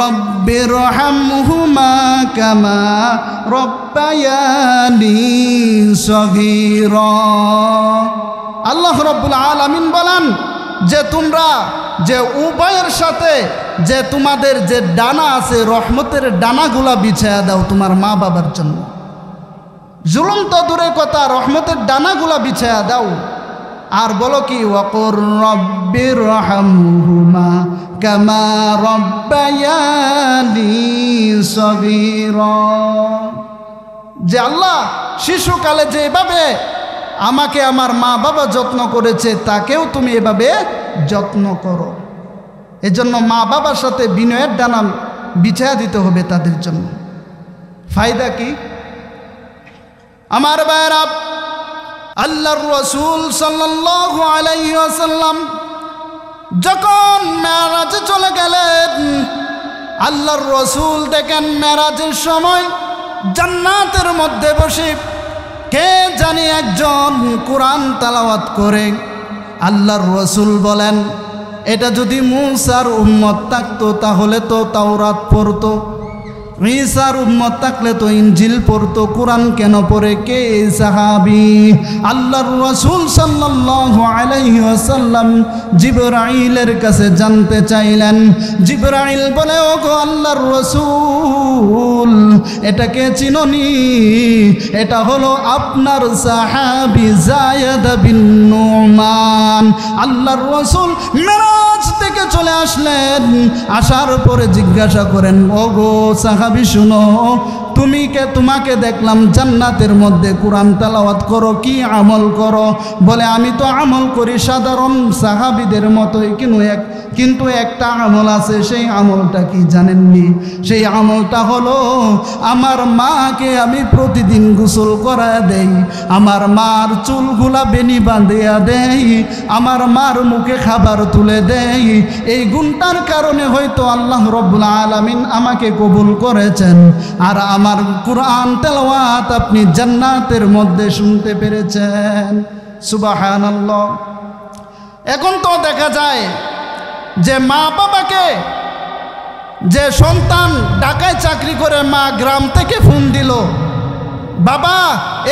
Speaker 1: রাব্বিরহামহুমা কামা রাব্বায়ানি সগীরা। আল্লাহ রাব্বুল আলামিন বলেন যে তোমরা যে উভয়ের সাথে যে তোমাদের যে ডানা আছে, রহমতের ডানাগুলা বিছায়া দাও তোমার মা বাবার জন্য। জুলুম তো দূরের কথা, রহমতের ডানাগুলা বিছায়া দাও। আর বলো কি, ওয়াকুর রাব্বিরহামহুমা কামা রাব্বায়ানি সগীরা, যে আল্লাহ শিশুকালে যেভাবে আমাকে আমার মা বাবা যত্ন করেছে, তাকেও তুমি এভাবে যত্ন করো। এজন্য মা বাবার সাথে বিনয়ের ডানা বিছায়া দিতে হবে তাদের জন্য। ফায়দা কি? আমার ভাইরা, আল্লাহর রাসূল সাল্লাল্লাহু আলাইহি ওয়াসাল্লাম যখন মেরাজে চলে গেলেন, আল্লাহর রাসূল দেখেন মেরাজের সময় জান্নাতের মধ্যে বসে কে জানি একজন কোরআন তেলাওয়াত করে। আল্লাহর রাসূল বলেন, এটা যদি মুসার উম্মত থাকতো তাহলে তো তাওরাত পড়তো। ঈসার উম্মত থাকলে তো ইনজিল পড়তো, কোরআন কেন পড়ে? কে এই সাহাবী? আল্লাহর রাসূল সাল্লাল্লাহু আলাইহি ওয়াসাল্লাম জিবরাইলের কাছে জানতে চাইলেন। জিবরাইল বলে, ওগো আল্লাহর রাসূল, এটাকে চিননি? এটা হলো আপনার সাহাবী যায়েদ বিন নুমান। আল্লাহর রাসূল মেরাজ থেকে চলে আসলেন, আসার পরে জিজ্ঞাসা করেন, ওগো সাহাবী শুনো, তোমাকে দেখলাম জান্নাতের মধ্যে কোরআন তেলাওয়াত করো, কি আমল করো? বলে, আমি তো আমল করি সাধারণ সাহাবীদের মতোই, কিন্তু একটা আমল আছে। সেই আমলটা কি জানেননি? সেই আমলটা হলো আমার মাকে আমি প্রতিদিন গোসল করা দেই, আমার মার চুলগুলা বেনি বাঁধিয়া দেই, আমার মার মুখে খাবার তুলে দেই। এই গুণটার কারণে হয়তো আল্লাহ রব্বুল আলামিন আমাকে কবুল করেছেন, আর আমার কুরআন তেলাওয়াত আপনি জান্নাতের মধ্যে শুনতে পেরেছেন। সুবহানাল্লাহ। এখন তো দেখা যায় যে মা বাবাকে, যে সন্তান ঢাকায় চাকরি করে, মা গ্রাম থেকে ফোন দিল, বাবা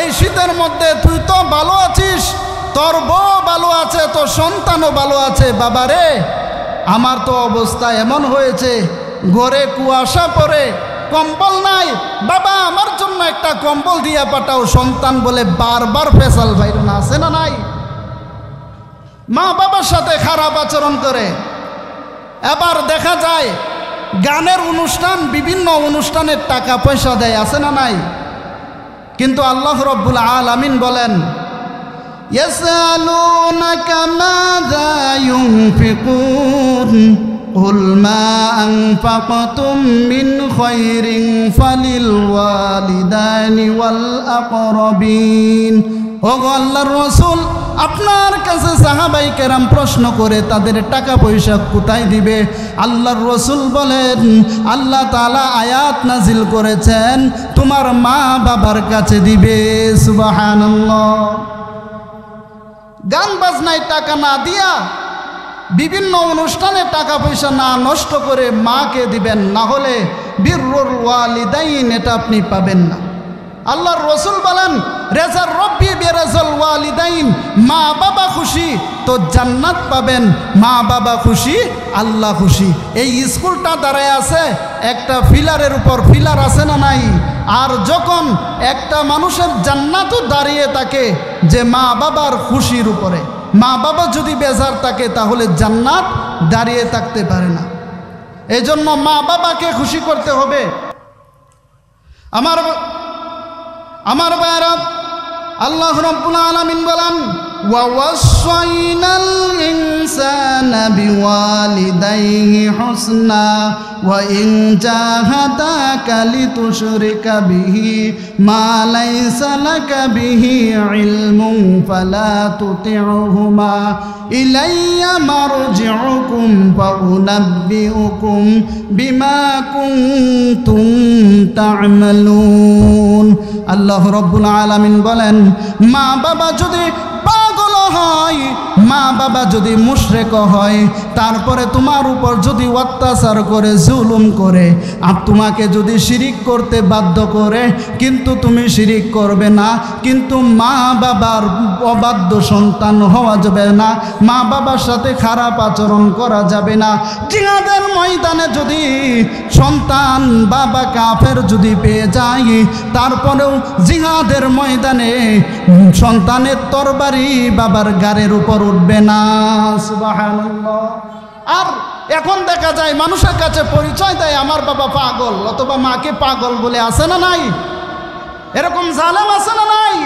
Speaker 1: এই শীতের মধ্যে তুই তো ভালো আছিস, তোর বউ ভালো আছে, তোর সন্তানও ভালো আছে, বাবা রে আমার তো অবস্থা এমন হয়েছে, ঘরে কুয়াশা পড়ে, কম্বল নাই, বাবা আমার জন্য একটা কম্বল দিয়া পাঠাও। সন্তান বলে, বারবার ফেসাল ভাইরন আছে না নাই? মা বাবার সাথে খারাপ আচরণ করে। এবার দেখা যায় গানের অনুষ্ঠান, বিভিন্ন অনুষ্ঠানের টাকা পয়সা দেয়, আছে না নাই? কিন্তু আল্লাহ রব্বুল আলামিন বলেন, ইয়াসআলুনাকা মাযা ইউনফিকুন কুল মা আনফাকতুম মিন খায়রিন ফালিল ওয়ালিদাইনি ওয়াল আকরাবিন। ওগো আল্লাহর রাসূল, আপনার কাছে সাহাবাই কেরাম প্রশ্ন করে তাদের টাকা পয়সা কোথায় দিবে? আল্লাহর রাসূল বলেন, আল্লাহ তাআলা আয়াত নাজিল করেছেন, তোমার মা বাবার কাছে দিবে। সুবহানাল্লাহ। গান বাজনায় টাকা না দিয়া, বিভিন্ন অনুষ্ঠানে টাকা পয়সা না নষ্ট করে মাকে দিবেন, না হলে বিররুল ওয়ালিদাইন এটা আপনি পাবেন না। আল্লাহর রাসূল বলেন, রেজার রব্বি বিরাজাল ওয়ালিদাইন, মা বাবা খুশি তো জান্নাত পাবেন, মা বাবা খুশি আল্লাহ খুশি। এই স্কুলটা দাঁড়ায় আছে একটা ফিলারের উপর, ফিলার আছে না নাই? আর যখন একটা মানুষের জান্নাতও দাঁড়িয়ে থাকে যে মা বাবার খুশির উপরে, মা বাবা যদি বেজার থাকে তাহলে জান্নাত দাঁড়িয়ে থাকতে পারে না। এই জন্য মা বাবাকে খুশি করতে হবে। আমার ভাইরা, আল্লাহ রাব্বুল আলামিন বলেন, ওয়া ওয়াসাইনাল ইনসানা বিওয়ালিদাইহি হুসনা ওয়া ইন জাহাদাকা লিতুশরিকা বিহি মা লাইসা লাকা বিহি ইলমুন ফালা তুতিউহুমা ইলাইয়া মারজিউকুম ফাউনাব্বিউকুম বিমা কুনতুম তা'মালুন। আল্লাহ রাব্বুল আলামিন বলেন, মা বাবা যদি পাগল হয়, মা বাবা যদি মুশরিক হয়, তারপরে তোমার উপর যদি অত্যাচার করে, জুলুম করে, আর তোমাকে যদি শিরিক করতে বাধ্য করে, কিন্তু তুমি শিরিক করবে না, কিন্তু মা বাবার অবাধ্য সন্তান হওয়া যাবে না, মা বাবার সাথে খারাপ আচরণ করা যাবে না। জিহাদের ময়দানে যদি সন্তান বাবা কাফের যদি পেয়ে যায়, তারপরেও জিহাদের ময়দানে সন্তানের তরবারি বাবার গাড়ির উপর উঠবে না। সুবহানাল্লাহ। আর এখন দেখা যায় মানুষের কাছে পরিচয় দেয় আমার বাবা পাগল, অথবা মাকে পাগল বলে, আছে না নাই? এরকম জালেম আছে না নাই?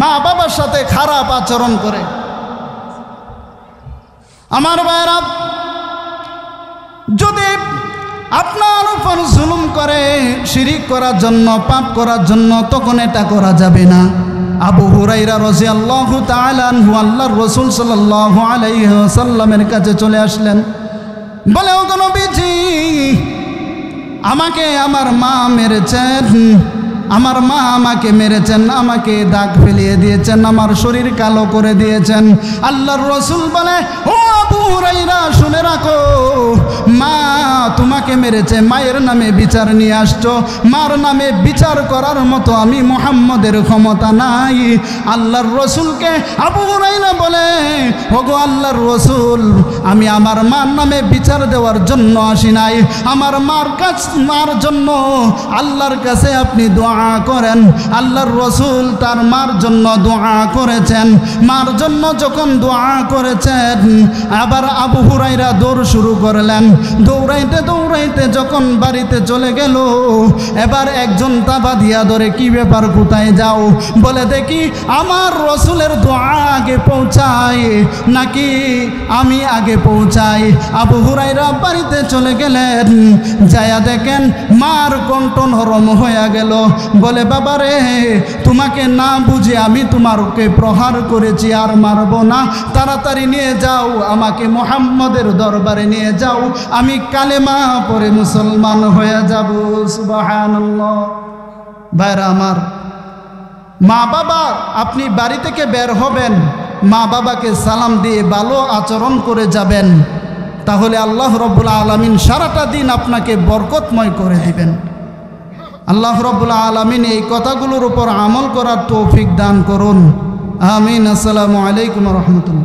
Speaker 1: মা বাবার সাথে খারাপ আচরণ করে। আমার ভাইরা, যদি আপনার উপর জুলুম করে, শিরিক করার জন্য, পাপ করার জন্য, তখন এটা করা যাবে না। আবু হুরায়রা রাদিয়াল্লাহু তাআলা আনহু আল্লাহর রাসূল সাল্লাল্লাহু আলাইহি ওয়াসাল্লামের কাছে চলে আসলেন, বলে, ওগো নবীজি, আমাকে আমার মা মেরেছেন, আমার মা আমাকে মেরেছেন, আমাকে দাগ ফেলিয়ে দিয়েছেন, আমার শরীর কালো করে দিয়েছেন। আল্লাহর রাসূল বলে, ও আবু হুরায়রা শুনে রাখো, মা তোমাকে মেরেছে, মায়ের নামে বিচার নিয়ে আসছো, মার নামে বিচার করার মতো আমি মুহাম্মদের ক্ষমতা নাই। আল্লাহর রসুলকে আবু হুরায়রা বলে, ওগো আল্লাহর রসুল, আমি আমার মার নামে বিচার দেওয়ার জন্য আসি নাই, আমার মার জন্য আল্লাহর কাছে আপনি দোয়া করেন। আল্লাহর রসুল তার মার জন্য দোয়া করেছেন। মার জন্য যখন দোয়া করেছেন, আবার আবু হুরায়রা দৌড় শুরু করলেন। দৌড়াইতে দৌড়াইতে যখন বাড়িতে চলে গেল, এবার একজন তাবা দিয়া ধরে, কি ব্যাপার, কোথায় যাও? বলে, দেখি আমার রসুলের দোয়া আগে পৌঁছায় নাকি আমি আগে পৌঁছাই। আবু হুরায়রা বাড়িতে চলে গেলেন, যায়া দেখেন মার কণ্ঠ নরম হয়ে গেল। বলে, বাবারে, তোমাকে না বুঝে আমি তোমারকে প্রহার করেছি, আর মারব না, তাড়াতাড়ি নিয়ে যাও, আমাকে মুহাম্মদের দরবারে নিয়ে যাও, আমি কালেমা পড়ে মুসলমান হয়ে যাব। সুবহানাল্লাহ। ভাইরা আমার, মা বাবা, আপনি বাড়ি থেকে বের হবেন, মা বাবাকে সালাম দিয়ে ভালো আচরণ করে যাবেন, তাহলে আল্লাহ রব্বুল আলামিন সারাটা দিন আপনাকে বরকতময় করে দিবেন। আল্লাহ রব্বুল আলামিন এই কথাগুলোর উপর আমল করার তৌফিক দান করুন। আমিন। আসসালামু আলাইকুম ওয়া রাহমাতুল্লাহ।